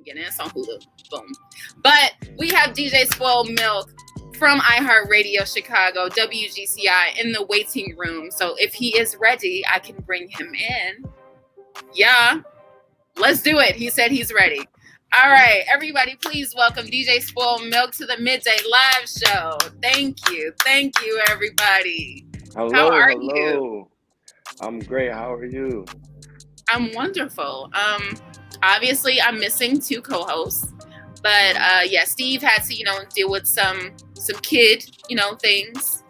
beginning. It's on Hulu. Boom. But we have DJ Spoiled Milk from iHeartRadio Chicago, WGCI, in the waiting room. So if he is ready, I can bring him in. Yeah, let's do it. He said he's ready. All right, everybody, please welcome DJ Spoiled Milk to the Midday Live Show. Thank you, everybody. Hello, how are you? I'm great. How are you? I'm wonderful. Obviously, I'm missing 2 co-hosts, but yeah, Steve had to, deal with some kid, things.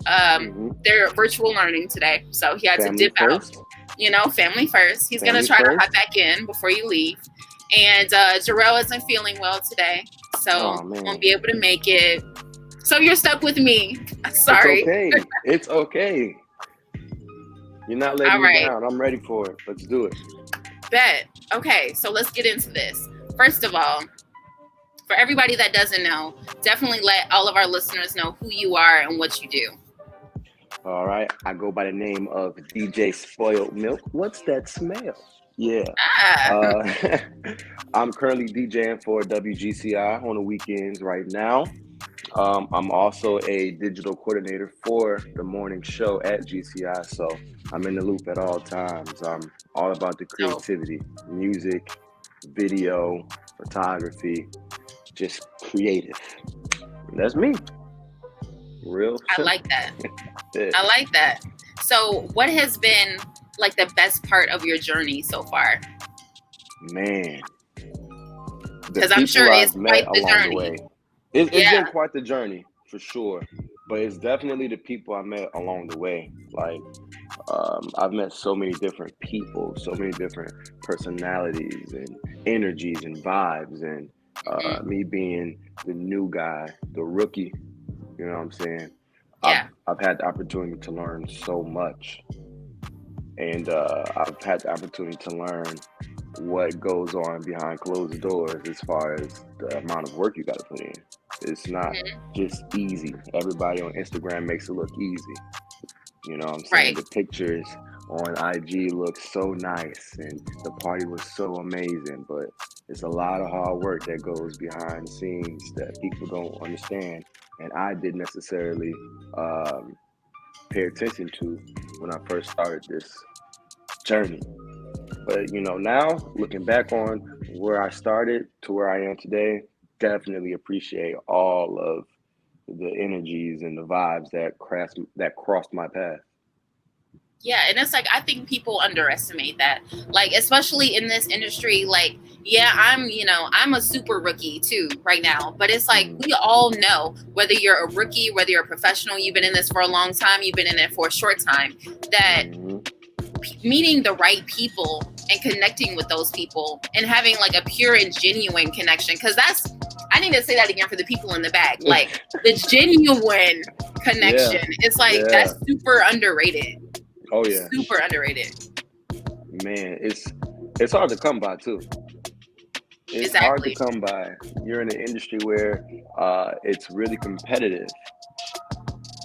They're virtual learning today, so he had to dip out. Family first. He's gonna try to hop back in before you leave. And Jarrell isn't feeling well today, so won't be able to make it. So you're stuck with me. Sorry. It's okay. You're not letting me down. I'm ready for it. Let's do it. Bet. Okay, so let's get into this. First of all, for everybody that doesn't know, definitely let all of our listeners know who you are and what you do. All right. I go by the name of DJ Spoiled Milk. What's that smell? Yeah. I'm currently DJing for WGCI on the weekends right now. I'm also a digital coordinator for the morning show at GCI, so I'm in the loop at all times. I'm all about the creativity, music, video, photography, just creative. And that's me. Real simple. I like that. I like that. So what has been like the best part of your journey so far? Man. Because I'm sure it's quite the journey. It's been quite the journey, for sure. But it's definitely the people I met along the way. Like, I've met so many different people, so many different personalities and energies and vibes. And me being the new guy, the rookie, you know what I'm saying? Yeah. I've had the opportunity to learn so much. And I've had the opportunity to learn what goes on behind closed doors as far as the amount of work you got to put in. It's not just easy. Everybody on Instagram makes it look easy. You know what I'm saying? Right. The pictures on IG look so nice and the party was so amazing, but it's a lot of hard work that goes behind the scenes that people don't understand. And I didn't necessarily pay attention to when I first started this journey. But, now looking back on where I started to where I am today, definitely appreciate all of the energies and the vibes that crossed my path. Yeah, and it's like, I think people underestimate that. Like, especially in this industry, like, yeah, I'm a super rookie too right now. But it's like, we all know, whether you're a rookie, whether you're a professional, you've been in this for a long time, you've been in it for a short time, that meeting the right people and connecting with those people and having like a pure and genuine connection. Because I need to say that again for the people in the back. Like, the genuine connection. It's like, that's super underrated. Oh yeah, super underrated. Man, it's hard to come by too. It's hard to come by. You're in an industry where it's really competitive.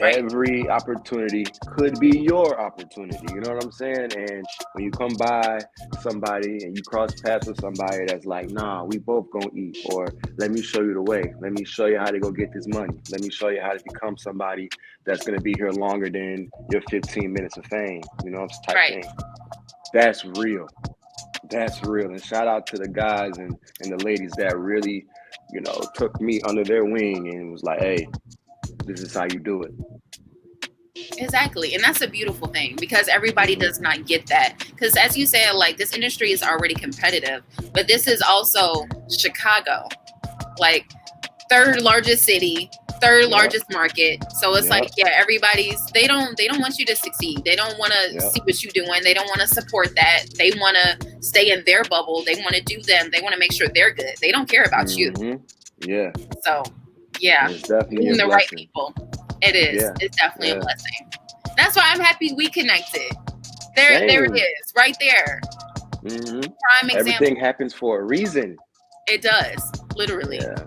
Right. Every opportunity could be your opportunity. You know what I'm saying? And when you come by somebody and you cross paths with somebody that's like, nah, we both gonna eat, or let me show you the way. Let me show you how to go get this money. Let me show you how to become somebody that's gonna be here longer than your 15 minutes of fame. You know, type thing. That's real. That's real. And shout out to the guys and the ladies that really, took me under their wing and was like, hey, this is how you do it. Exactly. And that's a beautiful thing, because everybody does not get that. Because as you said, like, this industry is already competitive, but this is also Chicago, like third largest city, third largest market. So it's like, they don't want you to succeed. They don't want to see what you're doing. They don't want to support that. They want to stay in their bubble. They want to do them. They want to make sure they're good. They don't care about you. Yeah. So yeah, it's definitely the right people. It is. Yeah. It's definitely a blessing. That's why I'm happy we connected. There it is, right there. Prime example. Everything happens for a reason. It does, literally. Yeah.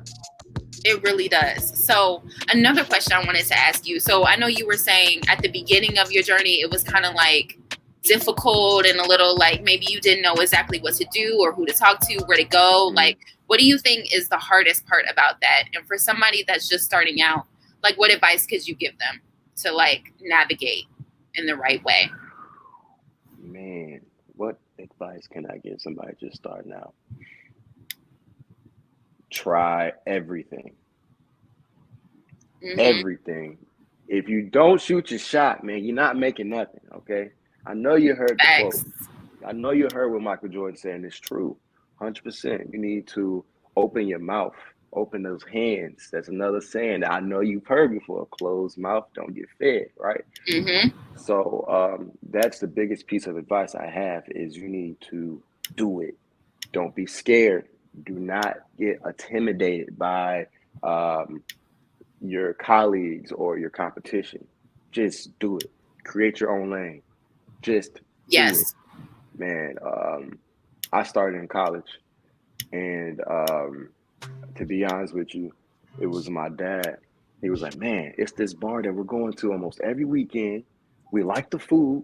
It really does. So another question I wanted to ask you. So I know you were saying at the beginning of your journey, it was kind of like difficult and a little like maybe you didn't know exactly what to do or who to talk to, where to go. Like, What do you think is the hardest part about that? And for somebody that's just starting out, like what advice could you give them to like navigate in the right way? Man, what advice can I give somebody just starting out? Try everything. Mm-hmm. Everything. If you don't shoot your shot, man, you're not making nothing, okay? I know you heard the quote. I know you heard what Michael Jordan said, and it's true. 100%. You need to open your mouth, open those hands. That's another saying that I know you've heard before. Closed mouth don't get fed, right? Mm-hmm. So that's the biggest piece of advice I have is you need to do it. Don't be scared. Do not get intimidated by your colleagues or your competition. Just do it. Create your own lane. Just do it. Man, I started in college, and to be honest with you, it was my dad. He was like, man, it's this bar that we're going to almost every weekend. We like the food.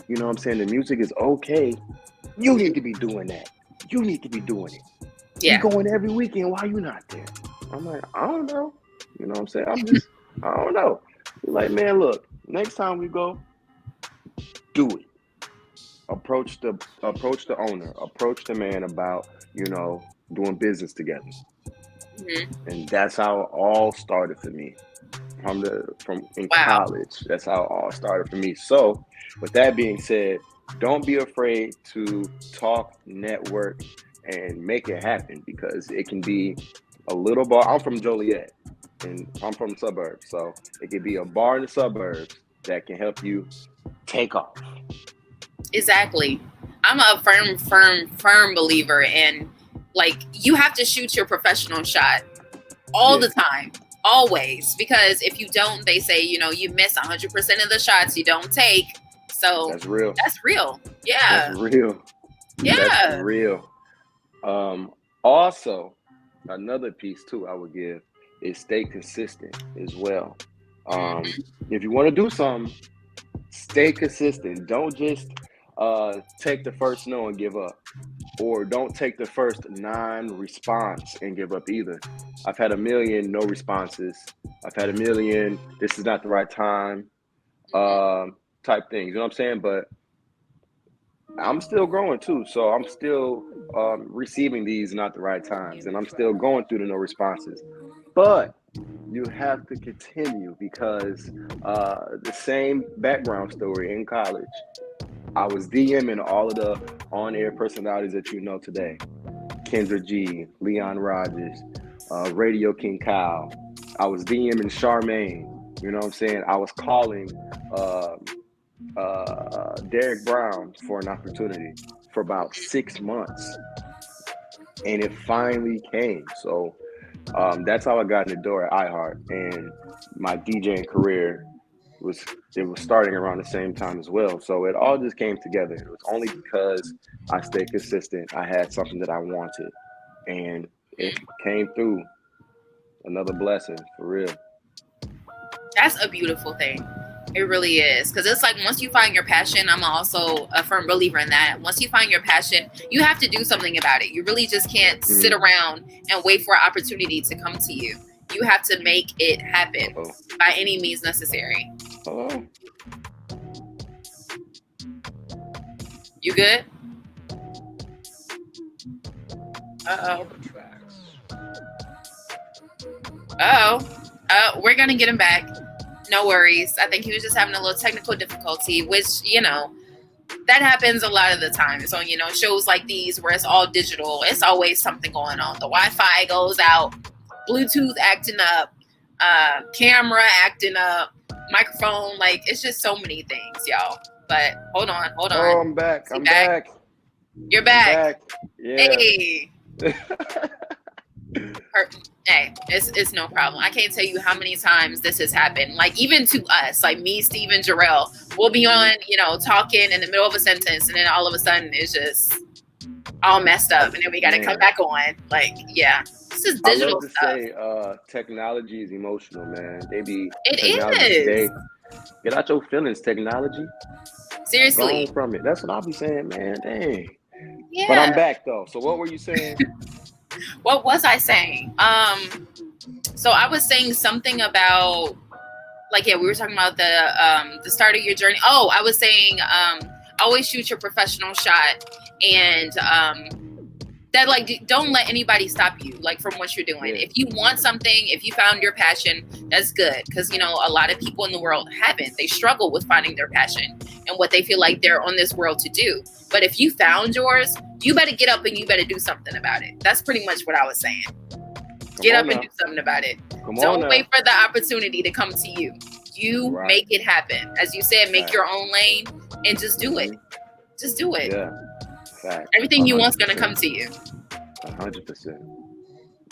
You know what I'm saying? The music is okay. You need to be doing that. You need to be doing it. Yeah. You going every weekend. Why you not there? I'm like, I don't know. You know what I'm saying? I don't know. He's like, man, look, next time we go, do it. Approach the owner, approach the man about, doing business together. Mm-hmm. And that's how it all started for me. College. That's how it all started for me. So with that being said, don't be afraid to talk, network, and make it happen, because it can be a little bar. I'm from Joliet, and I'm from the suburbs. So it could be a bar in the suburbs that can help you take off. Exactly. I'm a firm believer in, like, you have to shoot your professional shot all the time, always, because if you don't, they say, you miss 100% of the shots you don't take. So that's real. Yeah. That's real. Yeah. That's real. Also, another piece too I would give is stay consistent as well. If you want to do something, stay consistent. Don't just take the first no and give up, or don't take the first non-response and give up either. I've had 1 million no responses. I've had 1 million this is not the right time type things. You know what I'm saying? But I'm still growing too, so I'm still receiving these not the right times, and I'm still going through the no responses. But you have to continue, because the same background story in college, I was DMing all of the on-air personalities that you know today. Kendra G, Leon Rogers, Radio King Kyle. I was DMing Charmaine, you know what I'm saying? I was calling Derek Brown for an opportunity for about 6 months, and it finally came. So that's how I got in the door at iHeart, and my DJing career was starting around the same time as well. So it all just came together. It was only because I stayed consistent. I had something that I wanted, and it came through. Another blessing, for real. That's a beautiful thing. It really is. Because it's like, once you find your passion, I'm also a firm believer in that. Once you find your passion, you have to do something about it. You really just can't sit around and wait for an opportunity to come to you. You have to make it happen by any means necessary. You good? We're going to get him back. No worries. I think he was just having a little technical difficulty, which, that happens a lot of the time. So, shows like these where it's all digital, it's always something going on. The Wi-Fi goes out, Bluetooth acting up, camera acting up, microphone, like, it's just so many things, y'all. But hold on. Oh, I'm back. I'm back. You're back. Yeah. Hey. Hey, it's no problem. I can't tell you how many times this has happened. Like, even to us, like me, Steve, and Jarrell, we'll be on, talking in the middle of a sentence, and then all of a sudden it's just all messed up, and then we got to come back on. Like, yeah, this is digital stuff. I love to say technology is emotional, man. It is. Get out your feelings, technology. Seriously. Go from it. That's what I'll be saying, man. Dang. Yeah. But I'm back though. So what were you saying? What was I saying? So I was saying something about, like, yeah, we were talking about the start of your journey. Oh, I was saying always shoot your professional shot, and that, like, don't let anybody stop you, like, from what you're doing. If you want something, if you found your passion, that's good, because, you know, a lot of people in the world haven't. They struggle with finding their passion and what they feel like they're on this world to do. But if you found yours, you better get up and you better do something about it. That's pretty much what I was saying. Get up and do something about it. Don't wait for the opportunity to come to you. You make it happen. As you said, make your own lane and just do it. Just do it. Yeah. Fact. Everything you want's gonna come to you. 100%.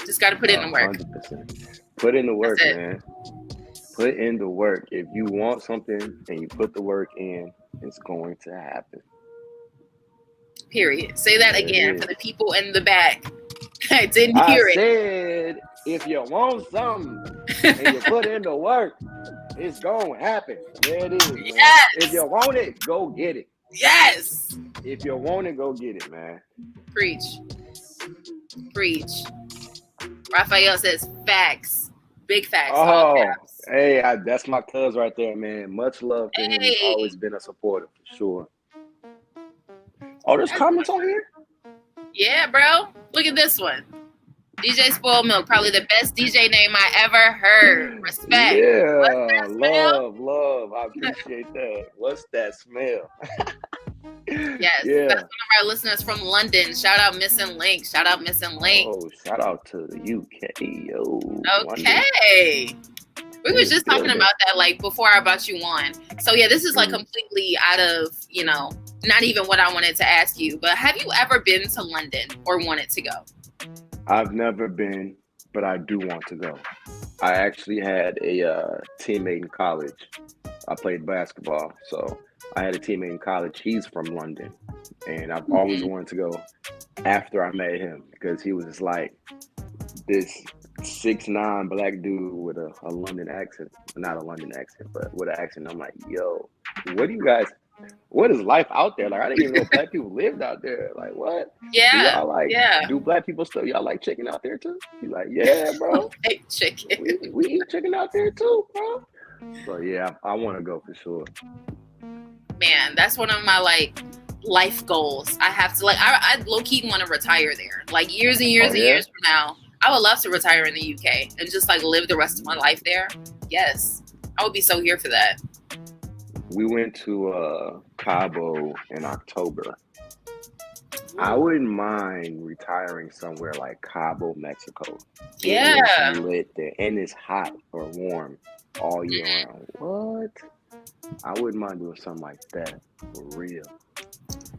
Just gotta put in the work. 100%. Put in the work, man. Put in the work. If you want something and you put the work in, it's going to happen. Period. Say that again for the people in the back. I didn't hear it. I said, if you want something and you put in the work, it's going to happen. There it is. Yes. If you want it, go get it. Yes. If you want it, go get it, man. Preach. Preach. Raphael says facts. Big facts. Oh, hey, that's my cuz right there, man. Much love to him. He's always been a supporter, for sure. Oh, there's comments on here? Yeah, bro. Look at this one. DJ Spoiled Milk, probably the best DJ name I ever heard. Respect. Yeah, love. I appreciate that. What's that smell? Yes, that's one of our listeners from London. Shout out Missing Link. Oh, shout out to the UK. Yo. Okay. We were just talking about that, like, before I brought you on. So yeah, this is like completely out of, you know, not even what I wanted to ask you, but have you ever been to London or wanted to go? I've never been, but I do want to go. I actually had a teammate in college. I played basketball, so I had a teammate in college. He's from London, and I've always wanted to go after I met him, because he was like this 6'9" black dude with a London accent. Not a London accent, but with an accent. I'm like, yo, what is life out there? Like, I didn't even know black people lived out there. Like, what? Yeah. Do black people still, y'all like chicken out there too? He's like, yeah, bro. Chicken. We eat chicken out there too, bro. So yeah, I want to go for sure. Man, that's one of my, like, life goals. I have to, like, I low-key want to retire there. Like, years and years and years from now, I would love to retire in the UK and just, like, live the rest of my life there. Yes. I would be so here for that. We went to Cabo in October. I wouldn't mind retiring somewhere like Cabo, Mexico. Yeah. It's lit there, and it's hot or warm all year round. What? I wouldn't mind doing something like that, for real.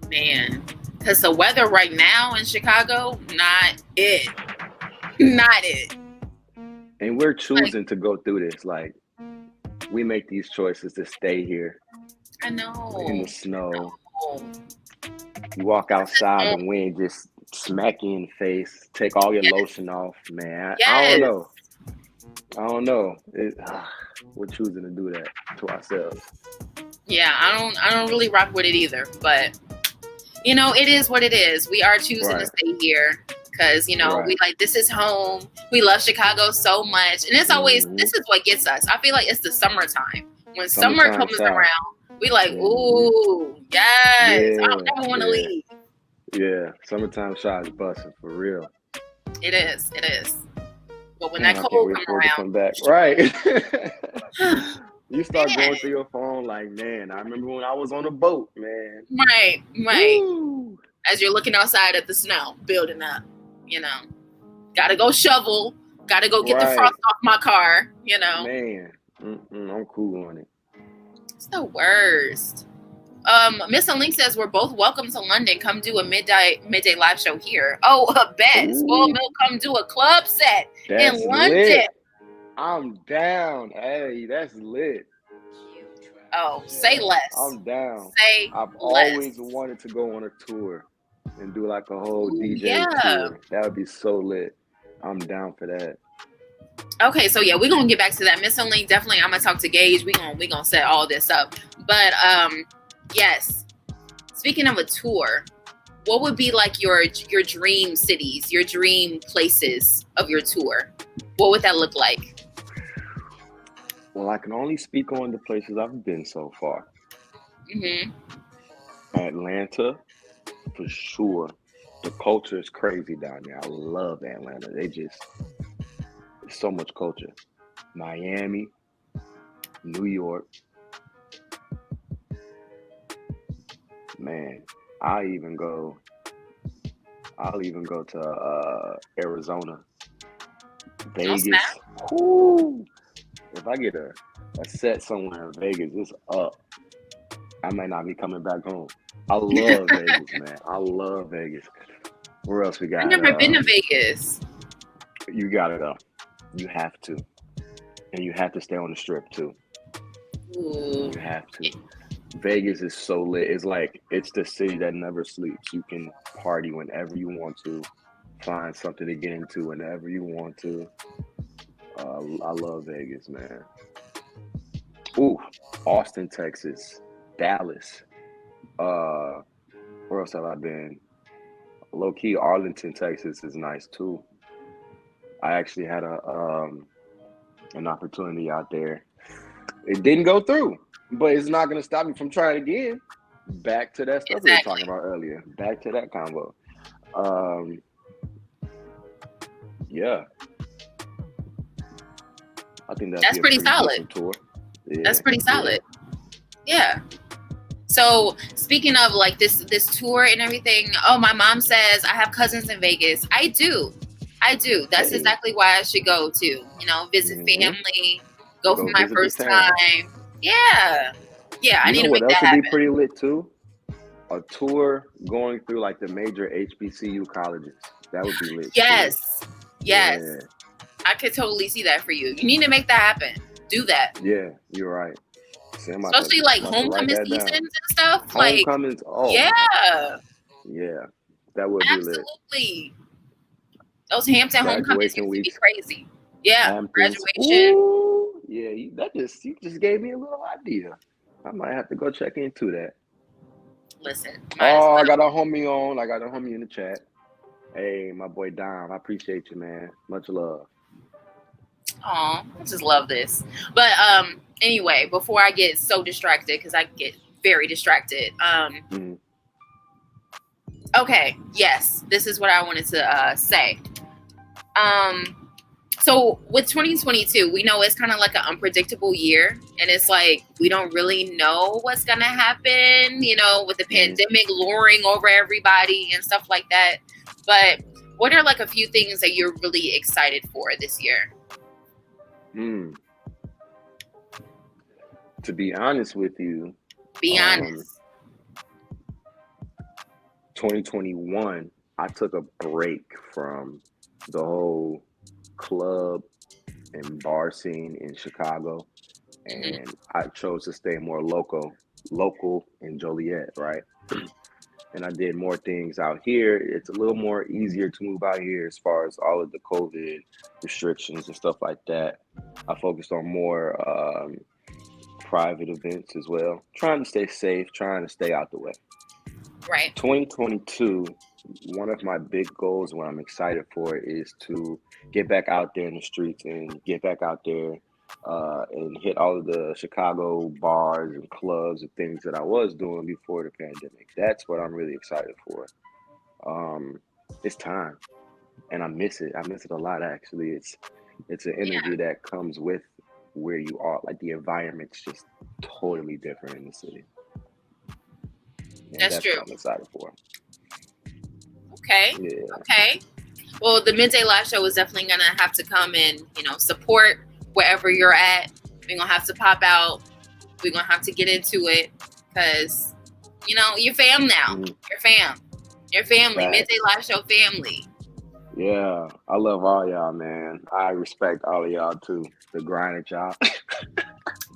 Man, because the weather right now in Chicago, not it. Not it. And we're choosing to go through this. Like, we make these choices to stay here. I know. In the snow. You walk outside, the wind just smack you in the face. Take all your lotion off, man. I don't know. We're choosing to do that to ourselves. Yeah, I don't really rock with it either. But, you know, it is what it is. We are choosing to stay here because, you know, we like, this is home. We love Chicago so much. And it's always, this is what gets us. I feel like it's the summertime. When summer comes around, we like, ooh, yes. I don't ever want to leave. Yeah, summertime shot is busting for real. It is. But when that cold comes around, come back. Right. You start going through your phone like, man, I remember when I was on a boat, man. Right. Woo. As you're looking outside at the snow building up, you know, gotta go shovel, gotta go get the frost off my car, you know. Man, I'm cool on it. It's the worst. Miss Link says we're both welcome to London. Come do a midday live show here. Oh, a bet. Spoiled Milk, come do a club set in London. Lit. I'm down. Hey, that's lit. Oh, say less. I'm down. I've always wanted to go on a tour and do like a whole DJ tour. That would be so lit. I'm down for that. Okay, so yeah, we're gonna get back to that. Miss Link, definitely I'm gonna talk to Gage. We're gonna set all this up. But yes. Speaking of a tour, what would be like your dream cities, your dream places of your tour? What would that look like? Well, I can only speak on the places I've been so far. Mm-hmm. Atlanta, for sure. The culture is crazy down there. I love Atlanta. There's so much culture. Miami, New York. Man, I'll even go to Arizona, Vegas. Whoo! If I get a set somewhere in Vegas, it's up. I might not be coming back home. I love Vegas, man. I love Vegas. Where else we got? I've never been to Vegas. You gotta go. You have to. And you have to stay on the strip too. Ooh. You have to. Vegas is so lit. It's the city that never sleeps. You can party whenever you want to, find something to get into whenever you want to. I love Vegas, man. Ooh, Austin, Texas, Dallas. Where else have I been? Low key, Arlington, Texas is nice too. I actually had an opportunity out there. It didn't go through, but it's not going to stop me from trying again. Back to that stuff we were talking about earlier. Back to that combo. Yeah. I think that's pretty solid. Tour. Yeah, that's pretty solid. Yeah. So speaking of like this tour and everything, my mom says I have cousins in Vegas. I do. That's exactly why I should go too. Visit family, go for my first time. Yeah. I need to make that happen. What else would be pretty lit too? A tour going through like the major HBCU colleges. That would be lit. Yes. Yeah. I could totally see that for you. You need to make that happen. Do that. Yeah, you're right. Especially like homecoming seasons and stuff. Homecomings, yeah. Yeah, that would be lit. Absolutely. Those Hampton homecomings used to be crazy. Yeah, Hamptons. Graduation. Ooh, yeah, you just gave me a little idea. I might have to go check into that. Listen. I got a homie on. I got a homie in the chat. Hey, my boy Dom. I appreciate you, man. Much love. I just love this. But anyway, before I get so distracted, because I get very distracted. Okay, yes, this is what I wanted to say. So with 2022, we know it's kind of like an unpredictable year, and it's like we don't really know what's gonna happen, with the pandemic luring over everybody and stuff like that. But what are like a few things that you're really excited for this year? To be honest with you, be honest. 2021, I took a break from the whole club and bar scene in Chicago, and I chose to stay more local in Joliet, right? And I did more things out here. It's a little more easier to move out here as far as all of the COVID restrictions and stuff like that. I focused on more private events as well, trying to stay safe, trying to stay out the way. Right. 2022, one of my big goals, what I'm excited for, is to get back out there in the streets and get back out there and hit all of the Chicago bars and clubs and things that I was doing before the pandemic. That's what I'm really excited for. It's time, and I miss it. I miss it a lot, actually. It's an energy that comes with where you are. Like, the environment's just totally different in the city. And that's true. What I'm excited for. Okay. Yeah. Okay. Well, the Midday Live Show is definitely gonna have to come and support wherever you're at. We're gonna have to pop out. We're gonna have to get into it because you're fam now. You're fam. Your family. Right. Midday Live Show family. Yeah, I love all y'all, man. I respect all of y'all too. The grinding y'all.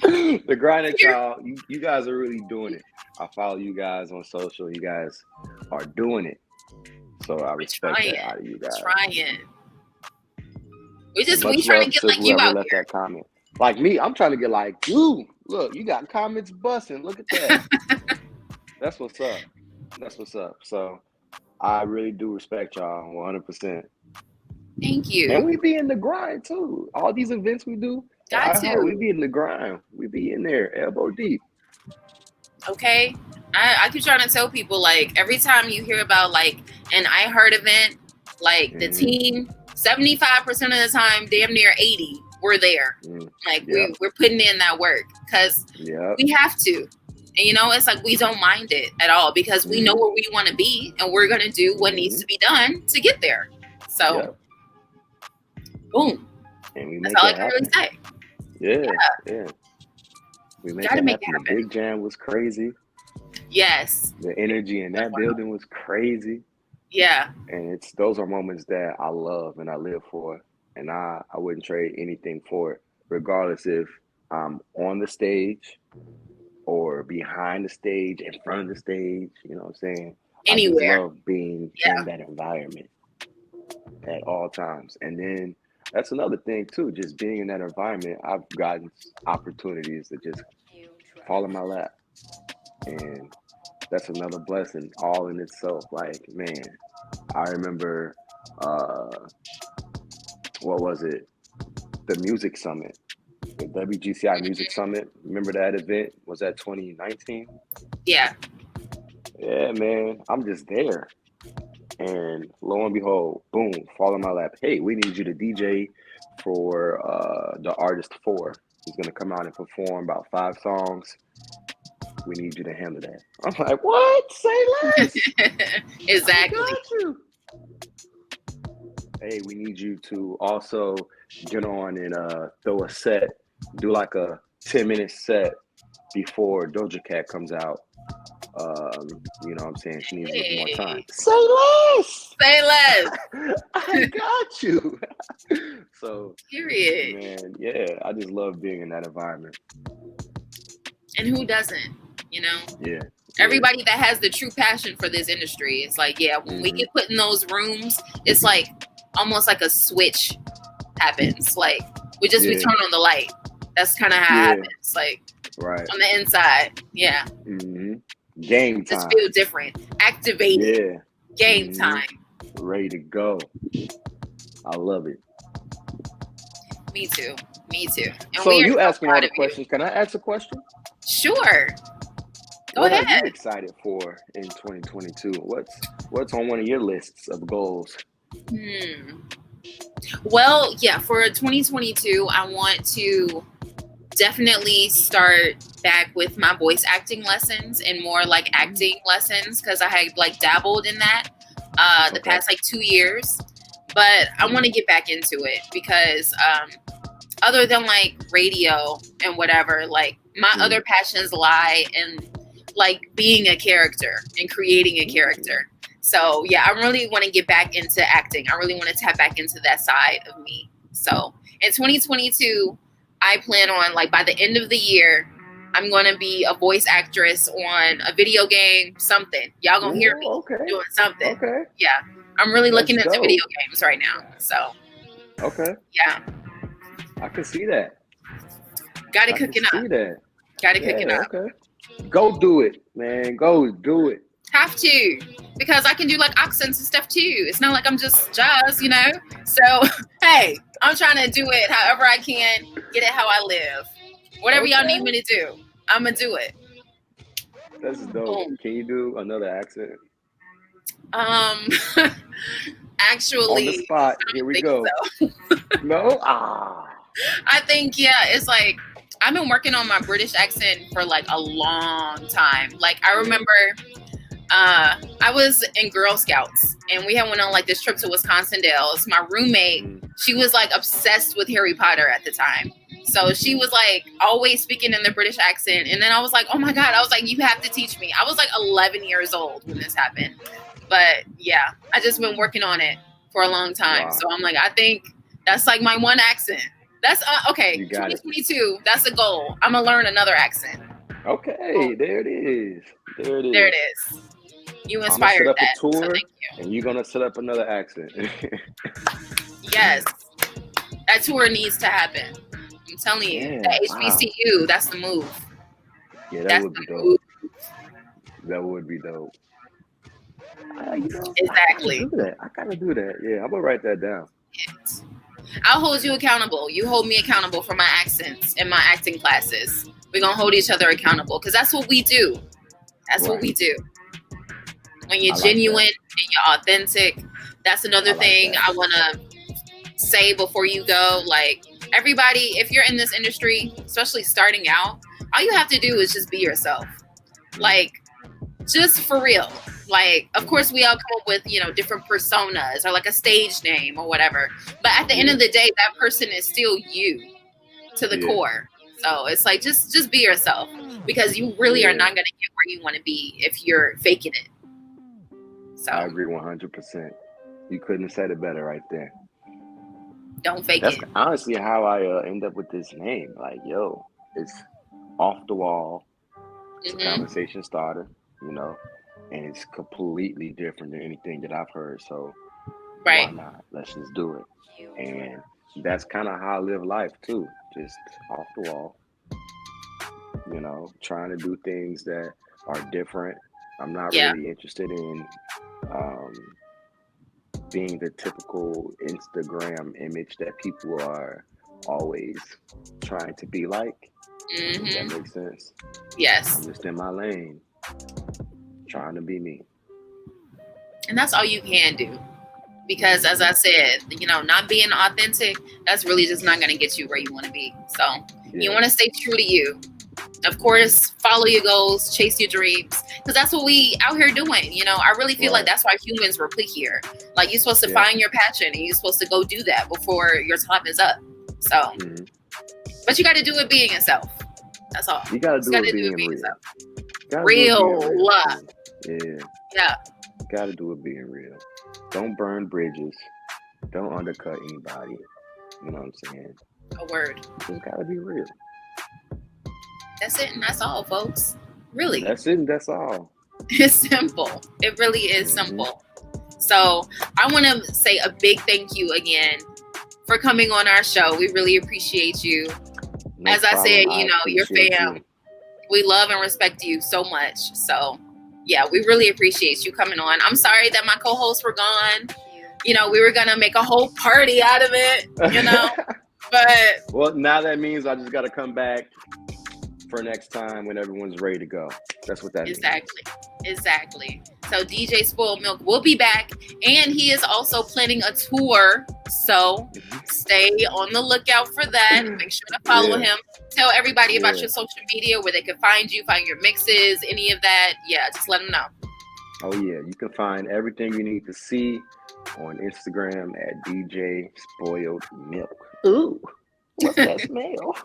The grinding y'all. You guys are really doing it. I follow you guys on social. You guys are doing it. So I respect that out of you guys. Trying. We trying to get like you out here. That comment. Like me, I'm trying to get like you. Look, you got comments busting. Look at that. That's what's up. So I really do respect y'all 100%. Thank you. And we be in the grind too. All these events we do, we be in the grind. We be in there, elbow deep. Okay. I keep trying to tell people, like, every time you hear about like an iHeart event, like the team, 75% of the time, damn near 80, we're there. Like we're putting in that work because we have to. And you know, it's like we don't mind it at all because we know where we want to be and we're gonna do what needs to be done to get there. So boom. And we that's all I can really say. Yeah. We make it happen. Big Jam was crazy. Yes. The energy in that building was crazy. Yeah. And those are moments that I love and I live for. And I wouldn't trade anything for it, regardless if I'm on the stage or behind the stage, in front of the stage, you know what I'm saying? Anywhere. I just love being in that environment at all times. And then that's another thing too, just being in that environment, I've gotten opportunities that just fall in my lap. And that's another blessing all in itself. Like, man, I remember, what was it? The Music Summit, the WGCI Music Summit. Remember that event? Was that 2019? Yeah. Yeah, man. I'm just there. And lo and behold, boom, fall in my lap. Hey, we need you to DJ for the artist 4. He's going to come out and perform about 5 songs. We need you to handle that. I'm like, what? Say less. Exactly. I got you. Hey, we need you to also get on and throw a set, do like a 10-minute set before Doja Cat comes out. You know what I'm saying? She needs a little more time. Say less. Say less. I got you. So, period. Man, yeah, I just love being in that environment. And who doesn't? You know? Yeah. Everybody that has the true passion for this industry, it's like, when we get put in those rooms, it's like almost like a switch happens. Like we turn on the light. That's kind of how it happens. Like on the inside. Yeah. Game time. Just feel different. Activated. Yeah. Game time. Ready to go. I love it. Me too. And so you asking all the questions. Can I ask a question? Sure. Go ahead. What are you excited for in 2022? What's on one of your lists of goals? Well, for 2022, I want to definitely start back with my voice acting lessons and more like acting lessons because I had like dabbled in that the past like 2 years, but I want to get back into it because other than like radio and whatever, like my other passions lie in like being a character and creating a character. So I really want to get back into acting. I really want to tap back into that side of me. So in 2022, I plan on like by the end of the year, I'm going to be a voice actress on a video game, something. Y'all gonna hear me doing something. Okay. Yeah. I'm really looking into video games right now. So. Okay. Yeah. I can see that. Got it cooking up. Got it cooking up. Okay. Go do it, man. Go do it. Have to, because I can do like accents and stuff too. It's not like I'm just jazz, you know? So, hey, I'm trying to do it however I can, get it how I live. Whatever y'all need me to do, I'm going to do it. That's dope. Boom. Can you do another accent? Actually. On the spot. Here we go. So. No? I think, it's like, I've been working on my British accent for like a long time. Like I remember I was in Girl Scouts and we had went on like this trip to Wisconsin Dells. My roommate, she was like obsessed with Harry Potter at the time. So she was like always speaking in the British accent. And then I was like, oh my God, I was like, you have to teach me. I was like 11 years old when this happened. But I just been working on it for a long time. Wow. So I'm like, I think that's like my one accent. That's okay. 2022. That's a goal. I'm gonna learn another accent. Okay, there it is. There it is. You inspired that. A tour, so thank you. And you're gonna set up another accent. Yes, that tour needs to happen. I'm telling you, that HBCU. That's the move. Yeah, that would be dope. That would be dope. Exactly. I gotta do that. Yeah, I'm gonna write that down. I'll hold you accountable. You hold me accountable for my accents in my acting classes. We're gonna hold each other accountable because that's what we do. That's what we do. When you're genuine and you're authentic, that's another thing I wanna say before you go. Like, everybody, if you're in this industry, especially starting out, all you have to do is just be yourself. Like, just for real. Like, of course, we all come up with, different personas or like a stage name or whatever. But at the end of the day, that person is still you to the core. So it's like, just be yourself, because you really are not going to get where you want to be if you're faking it. So I agree 100%. You couldn't have said it better right there. Don't fake it. That's honestly how I end up with this name. Like, it's off the wall. It's a conversation starter, and it's completely different than anything that I've heard. So why not? Let's just do it. And that's kind of how I live life too. Just off the wall, trying to do things that are different. I'm not really interested in being the typical Instagram image that people are always trying to be like. Does that make sense? Yes. I'm just in my lane, trying to be me. And that's all you can do. Because as I said, not being authentic, that's really just not going to get you where you want to be. So you want to stay true to you. Of course, follow your goals, chase your dreams, because that's what we out here doing. I really feel like that's why humans were put here. Like, you're supposed to find your passion and you're supposed to go do that before your time is up. So, but you got to do it being yourself. That's all. You got to do it being yourself. Real. Yeah. Got to do it being real. Don't burn bridges. Don't undercut anybody. You know what I'm saying? A word. Just got to be real. That's it, and that's all, folks. Really. That's it, and that's all. It's simple. It really is simple. So I want to say a big thank you again for coming on our show. We really appreciate you. As I said, your fam. We love and respect you so much. So, yeah, we really appreciate you coming on. I'm sorry that my co-hosts were gone. We were going to make a whole party out of it, but. Well, now that means I just got to come back for next time when everyone's ready to go. That's what that means. Exactly. So DJ Spoiled Milk will be back, and he is also planning a tour. So stay on the lookout for that. Make sure to follow him. Tell everybody about your social media, where they can find you, find your mixes, any of that. Yeah, just let them know. Oh yeah, you can find everything you need to see on Instagram at DJ Spoiled Milk. Ooh, what's that smell?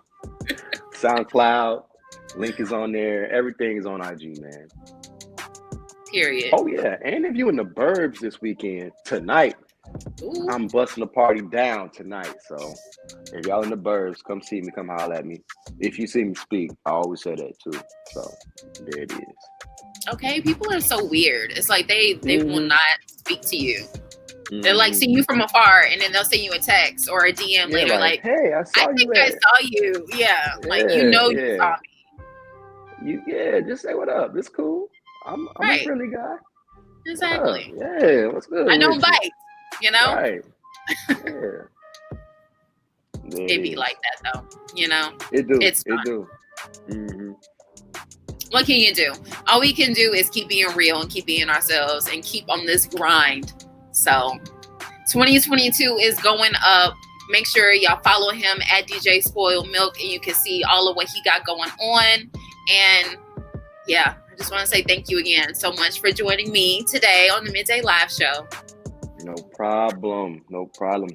SoundCloud. Link is on there. Everything is on IG, man. Period. Oh, yeah. And if you in the burbs this weekend, tonight, I'm busting the party down tonight. So if y'all in the burbs, come see me. Come holler at me. If you see me speak, I always say that too. So there it is. Okay. People are so weird. It's like they will not speak to you. They're like seeing you from afar, and then they'll send you a text or a DM later. Like, hey, I saw you. I saw you. Yeah. Like, you saw me. Just say what up. It's cool. I'm a friendly guy. Exactly. Yeah, what's good? I don't bite, Right. It be like that though, It do. It's it do. What can you do? All we can do is keep being real and keep being ourselves and keep on this grind. So 2022 is going up. Make sure y'all follow him at DJ Spoiled Milk, and you can see all of what he got going on. And yeah, I just want to say thank you again so much for joining me today on the Midday Live Show. No problem.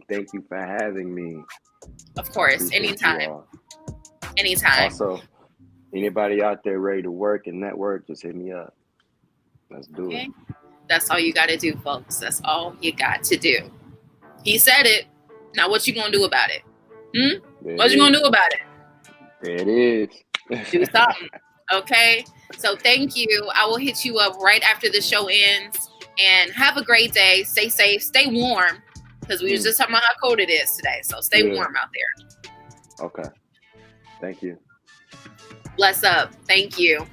Thank you for having me. Of course, anytime. Also, anybody out there ready to work and network, just hit me up. Let's do it. That's all you got to do, folks. That's all you got to do. He said it. Now, what you gonna do about it? What you gonna do about it? There it is. Do something. Okay. So thank you. I will hit you up right after the show ends. And have a great day. Stay safe. Stay warm. Because we were just talking about how cold it is today. So stay warm out there. Okay. Thank you. Bless up. Thank you.